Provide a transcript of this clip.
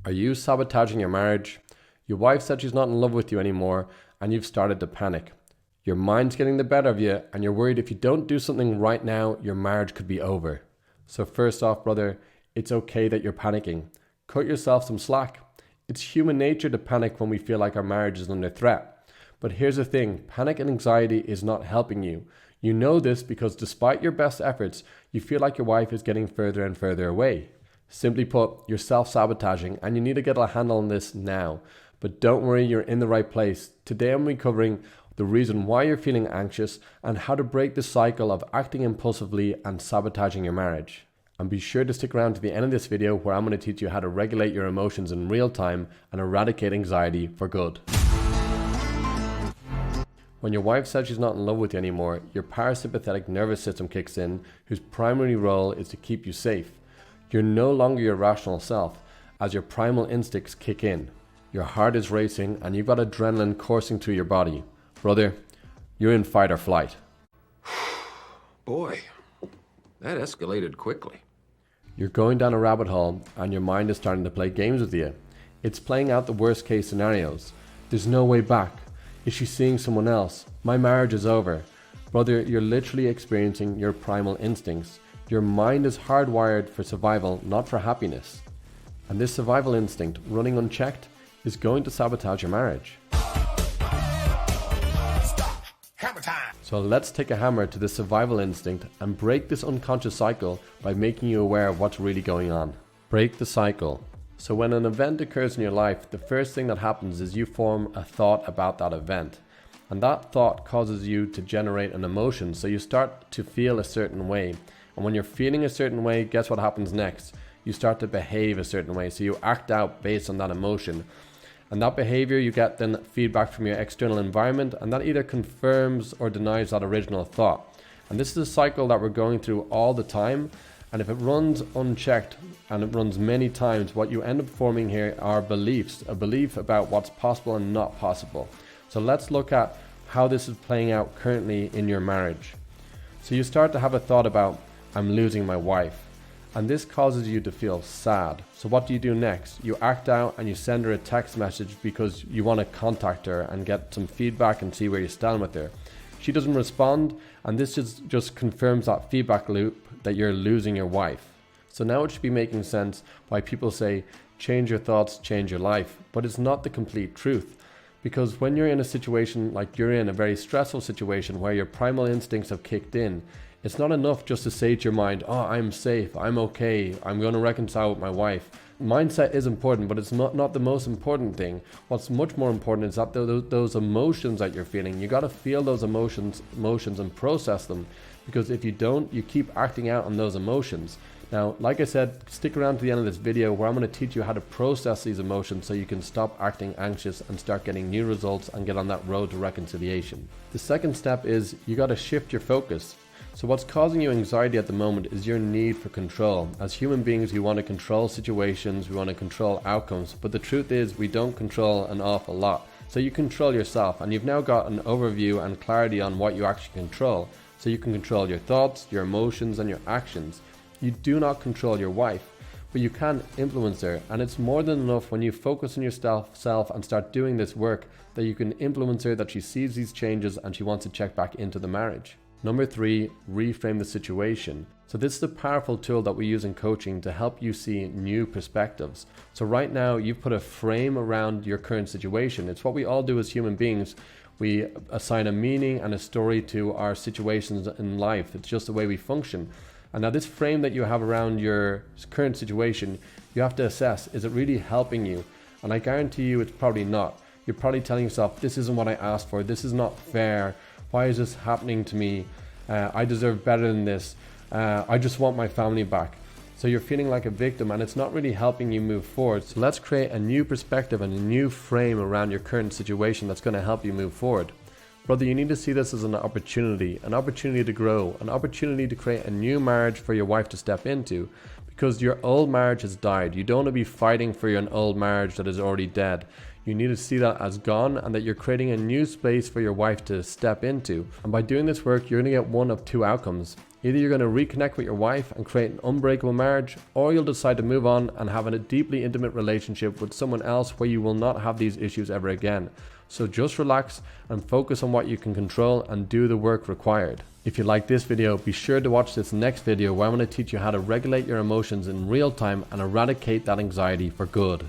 Are you sabotaging your marriage? Your wife said she's not in love with you anymore and you've started to panic. Your mind's getting the better of you and you're worried if you don't do something right now, your marriage could be over. So first off, brother, it's okay that you're panicking. Cut yourself some slack. It's human nature to panic when we feel like our marriage is under threat. But here's the thing, panic and anxiety is not helping you. You know this because despite your best efforts, you feel like your wife is getting further and further away. Simply put, you're self-sabotaging and you need to get a handle on this now. But don't worry, you're in the right place. Today I'm covering the reason why you're feeling anxious and how to break the cycle of acting impulsively and sabotaging your marriage. And be sure to stick around to the end of this video where I'm going to teach you how to regulate your emotions in real time and eradicate anxiety for good. When your wife says she's not in love with you anymore, your parasympathetic nervous system kicks in, whose primary role is to keep you safe. You're no longer your rational self, as your primal instincts kick in. Your heart is racing and you've got adrenaline coursing through your body. Brother, you're in fight or flight. Boy, that escalated quickly. You're going down a rabbit hole and your mind is starting to play games with you. It's playing out the worst case scenarios. There's no way back. Is she seeing someone else? My marriage is over. Brother, you're literally experiencing your primal instincts. Your mind is hardwired for survival, not for happiness. And this survival instinct, running unchecked, is going to sabotage your marriage. Stop! Hammer time! So let's take a hammer to this survival instinct and break this unconscious cycle by making you aware of what's really going on. Break the cycle. So when an event occurs in your life, the first thing that happens is you form a thought about that event. And that thought causes you to generate an emotion. So you start to feel a certain way. And when you're feeling a certain way, guess what happens next? You start to behave a certain way. So you act out based on that emotion. And that behavior, you get then feedback from your external environment, and that either confirms or denies that original thought. And this is a cycle that we're going through all the time. And if it runs unchecked and it runs many times, what you end up forming here are beliefs, a belief about what's possible and not possible. So let's look at how this is playing out currently in your marriage. So you start to have a thought about, I'm losing my wife. And this causes you to feel sad. So what do you do next? You act out and you send her a text message because you want to contact her and get some feedback and see where you stand with her. She doesn't respond, and this just confirms that feedback loop that you're losing your wife. So now it should be making sense why people say, change your thoughts, change your life. But it's not the complete truth. Because when you're in a situation like you're in, a very stressful situation where your primal instincts have kicked in, it's not enough just to say to your mind, oh, I'm safe, I'm okay, I'm going to reconcile with my wife. Mindset is important, but it's not the most important thing. What's much more important is that those emotions that you're feeling, you got to feel those emotions and process them. Because if you don't, you keep acting out on those emotions. Now, like I said, stick around to the end of this video where I'm going to teach you how to process these emotions so you can stop acting anxious and start getting new results and get on that road to reconciliation. The second step is you got to shift your focus. So what's causing you anxiety at the moment is your need for control. As human beings, we want to control situations, we want to control outcomes, but the truth is we don't control an awful lot. So you control yourself, and you've now got an overview and clarity on what you actually control. So you can control your thoughts, your emotions, and your actions. You do not control your wife, but you can influence her, and it's more than enough when you focus on yourself and start doing this work that you can influence her, that she sees these changes and she wants to check back into the marriage. Number 3, reframe the situation. So this is a powerful tool that we use in coaching to help you see new perspectives. So right now you've put a frame around your current situation. It's what we all do as human beings. We assign a meaning and a story to our situations in life. It's just the way we function. And now this frame that you have around your current situation, you have to assess, is it really helping you? And I guarantee you it's probably not. You're probably telling yourself, this isn't what I asked for, this is not fair, why is this happening to me? I deserve better than this. I just want my family back. So you're feeling like a victim and it's not really helping you move forward. So let's create a new perspective and a new frame around your current situation that's going to help you move forward. Brother, you need to see this as an opportunity to grow, an opportunity to create a new marriage for your wife to step into, because your old marriage has died. You don't want to be fighting for an old marriage that is already dead. You need to see that as gone and that you're creating a new space for your wife to step into. And by doing this work, you're going to get one of two outcomes. Either you're going to reconnect with your wife and create an unbreakable marriage, or you'll decide to move on and have a deeply intimate relationship with someone else where you will not have these issues ever again. So just relax and focus on what you can control and do the work required. If you like this video, be sure to watch this next video where I'm going to teach you how to regulate your emotions in real time and eradicate that anxiety for good.